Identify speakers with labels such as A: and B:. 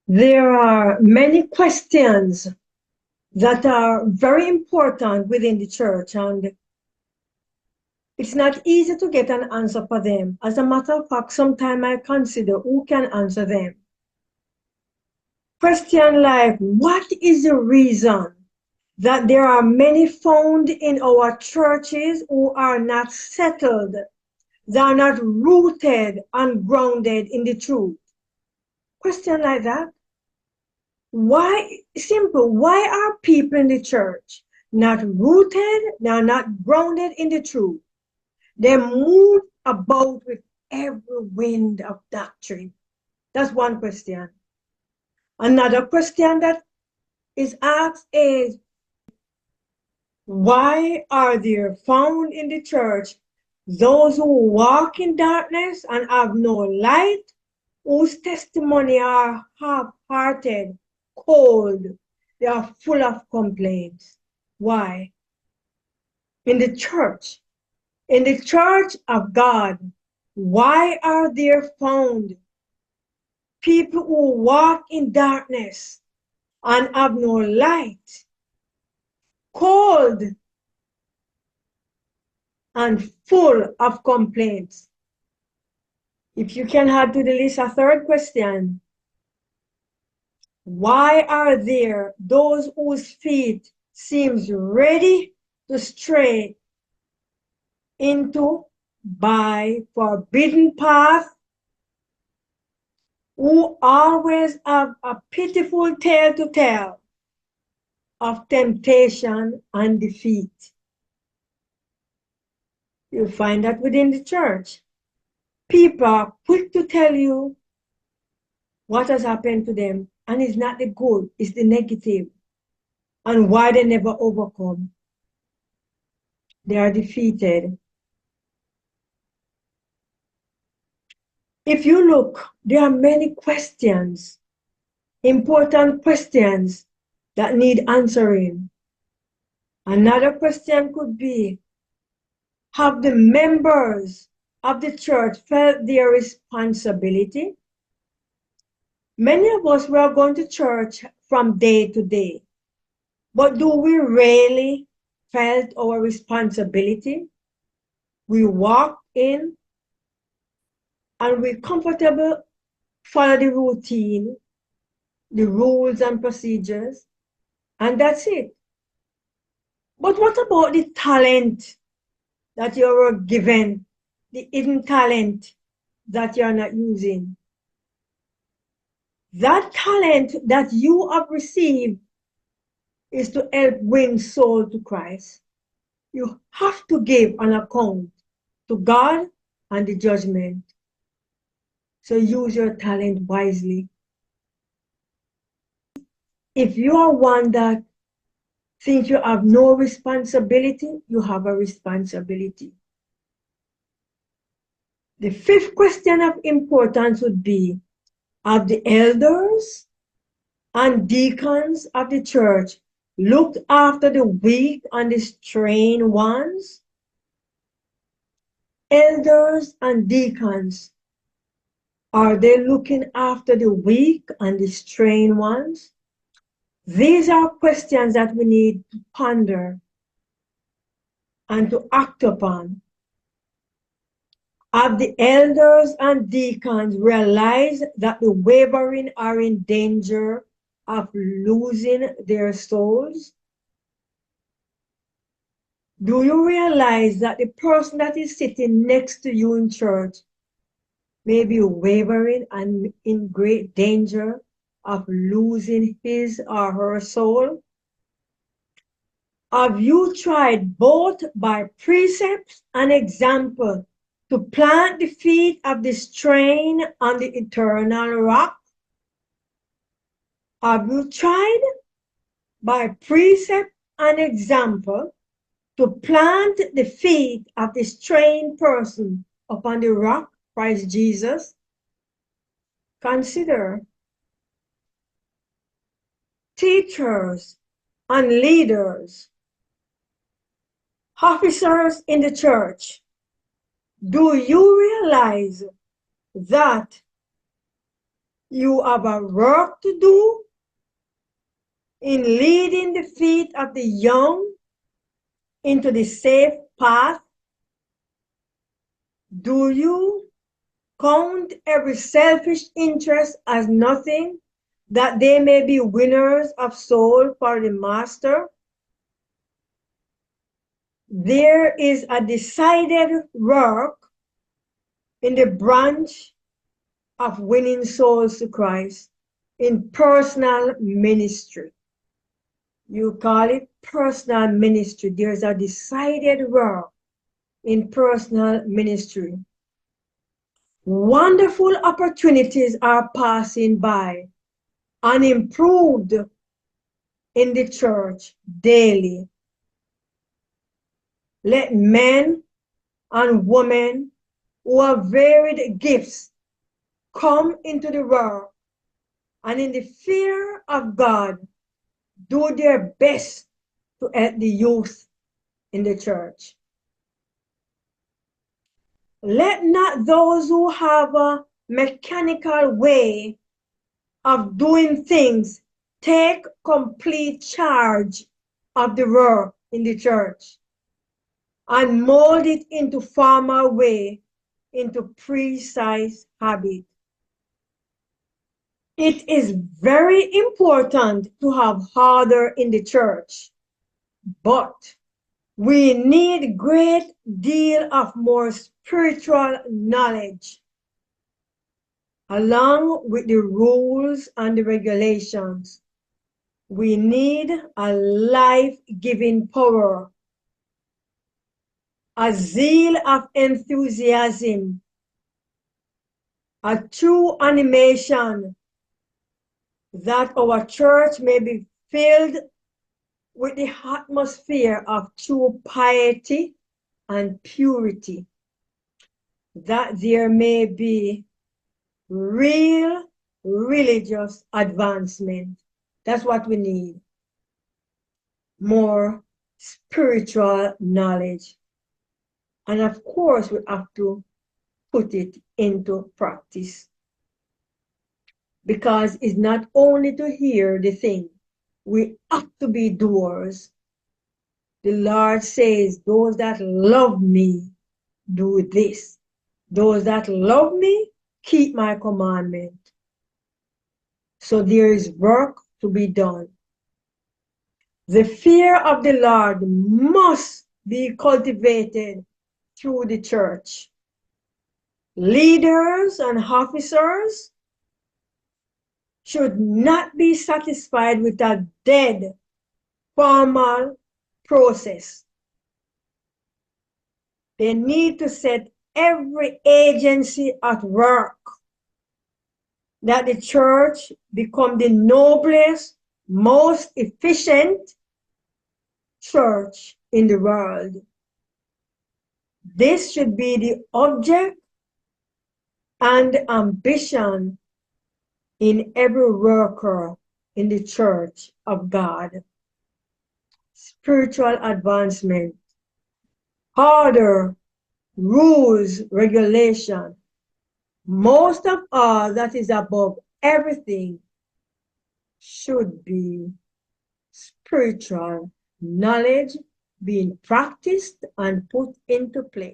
A: There are many questions that are very important within the church, and it's not easy to get an answer for them. As a matter of fact, sometimes I consider who can answer them. Question like, what is the reason that there are many found in our churches who are not settled, they are not rooted and grounded in the truth? Question like that. Why, simple, why are people in the church not rooted, they are not grounded in the truth? They move about with every wind of doctrine. That's one question. Another question that is asked is, why are there found in the church those who walk in darkness and have no light, whose testimony are half-hearted, cold, they are full of complaints? Why? In the church of God, why are there found people who walk in darkness and have no light, cold, and full of complaints? If you can add to the list a third question, why are there those whose feet seems ready to stray into by forbidden path, who always have a pitiful tale to tell of temptation and defeat? You'll find that within the church. People are quick to tell you what has happened to them, and it's not the good, it's the negative, and why they never overcome. They are defeated. If you look, there are many questions, important questions that need answering. Another question could be, have the members of the church felt their responsibility? Many of us were going to church from day to day, but do we really felt our responsibility? We walk in and we're comfortable, follow the routine, the rules and procedures, and that's it. But what about the talent that you were given, the hidden talent that you're not using? That talent that you have received is to help win soul to Christ. You have to give an account to God and the judgment. So use your talent wisely. If you are one that thinks you have no responsibility, you have a responsibility. The fifth question of importance would be, have the elders and deacons of the church looked after the weak and the strained ones? Elders and deacons, are they looking after the weak and the strained ones? These are questions that we need to ponder and to act upon. Have the elders and deacons realized that the wavering are in danger of losing their souls? Do you realize that the person that is sitting next to you in church may be wavering and in great danger of losing his or her soul? Have you tried both by precept and example to plant the feet of the strain on the eternal rock? Have you tried by precept and example to plant the feet of the strained person upon the rock, Christ Jesus? Consider teachers and leaders, officers in the church. Do you realize that You have a work to do in leading the feet of the young into the safe path. Do you count every selfish interest as nothing, that they may be winners of soul for the Master? There is a decided work in the branch of winning souls to Christ in personal ministry. You call it personal ministry. There's a decided work in personal ministry. Wonderful opportunities are passing by, unimproved in the church daily. Let men and women who have varied gifts come into the world and in the fear of God do their best to help the youth in the church. Let not those who have a mechanical way of doing things take complete charge of the work in the church and mold it into formal way, into precise habit. It is very important to have order in the church, but we need great deal of more spiritual knowledge along with the rules and the regulations. We need a life-giving power, a zeal of enthusiasm, a true animation, that our church may be filled with the atmosphere of true piety and purity, that there may be real religious advancement. That's what we need. More spiritual knowledge. And of course, we have to put it into practice. Because it's not only to hear the thing, we have to be doers. The Lord says, those that love me do this. Those that love me keep my commandment. So there is work to be done. The fear of the Lord must be cultivated through the church. Leaders and officers should not be satisfied with a dead, formal process. They need to set every agency at work, that the church become the noblest, most efficient church in the world. This should be the object and ambition in every worker in the church of God. Spiritual advancement, order, rules, regulation. Most of all that is above everything should be spiritual knowledge being practiced and put into place.